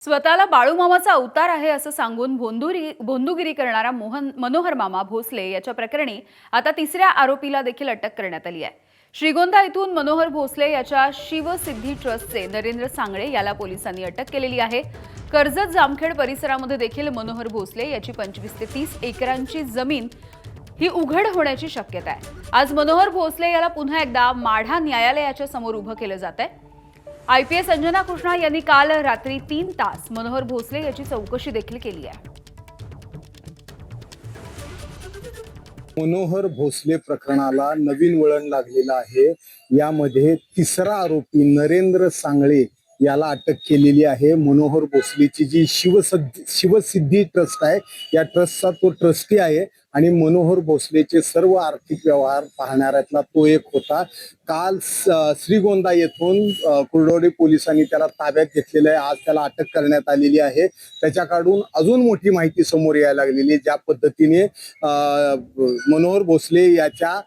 स्वतःला बाळूमामाचा अवतार आहे असं सांगून भोंदूगिरी करणारा मनोहर मामा भोसले याच्या प्रकरणी आता तिसऱ्या आरोपीला देखील अटक करण्यात आली आहे। श्रीगोंदा येथून मनोहर भोसले याच्या शिवसिद्धी ट्रस्टचे नरेंद्र सांगळे याला पोलिसांनी अटक केलेली आहे। कर्जत जामखेड परिसरामध्ये देखील मनोहर भोसले याची 25 ते 30 एकरांची जमीन ही उघड होण्याची शक्यता आहे। आज मनोहर भोसले याला पुन्हा एकदा माढा न्यायालयाच्या समोर उभं केलं जात आहे। आयपीएस अंजना कृष्णा यांनी काल रात्री 3 तास मनोहर भोसले याची चौकशी देखील केली आहे। मनोहर भोसले प्रकरणाला नवीन वळण लागलेलं आहे। यामध्ये तिसरा आरोपी नरेंद्र सांगळे याला अटक केलेली आहे। मनोहर भोसलेची जी शिवसिद्धी ट्रस्ट आहे या ट्रस्टचा तो ट्रस्टी आहे आणि मनोहर भोसलेचे सर्व आर्थिक व्यवहार पाहणाऱ्यातला तो एक होता। काल श्रीगोंदा येथून कुर्डवाडी पोलिसांनी त्याला ताब्यात घेतलेलं आहे। आज त्याला अटक करण्यात आलेली आहे। त्याच्याकडून अजून मोठी माहिती समोर यायला लागलेली आहे। ज्या पद्धतीने मनोहर भोसले याच्या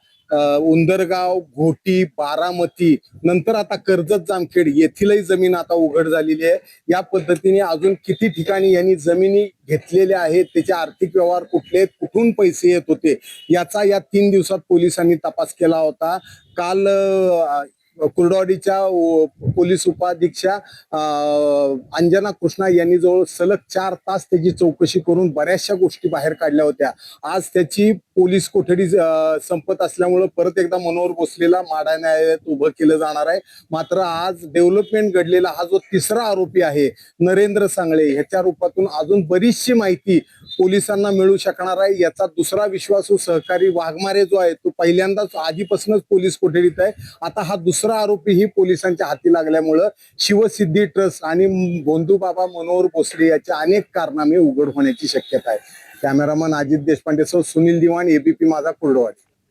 उंदरगाव, घोटी, बारामती नंतर आता कर्जत जामखेड येथीलही जमीन आता उघड झालेली आहे। या पद्धतीने अजून किती ठिकाणी यांनी जमिनी घेतलेल्या आहेत, त्याचे आर्थिक व्यवहार कुठले, कुठून पैसे येत होते याचा या 3 दिवसात पोलिसांनी तपास केला होता। काल कुर्डवाडीच्या पोलीस उपाधीक्षा अंजना कृष्णा यांनी जवळ सलग 4 तास त्याची चौकशी करून बऱ्याचशा गोष्टी बाहेर काढल्या होत्या। आज त्याची पोलीस कोठडी संपत असल्यामुळे परत एकदा मनोहर भोसलेला माढा न्यायालयात उभं केलं जाणार आहे। मात्र आज डेव्हलपमेंट घडलेला हा जो तिसरा आरोपी आहे नरेंद्र सांगळे ह्याच्या रूपातून अजून बरीचशी माहिती पोलिसांना मिळू शकणार आहे। याचा दुसरा विश्वासू सहकारी वाघमारे जो आहे तो पहिल्यांदाच आधीपासूनच पोलीस कोठडीत आहे। आता हा दुसरा आरोपी ही पोलिसांच्या हाती लागल्यामुळे शिवसिद्धी ट्रस्ट आणि भोंदूबाबा मनोहर भोसले याचे अनेक कारनामे उघड होण्याची शक्यता आहे। कॅमेरामन अजित देशपांडे सह सुनील दिवाण, एबीपी माझा, कुर्डवाडी।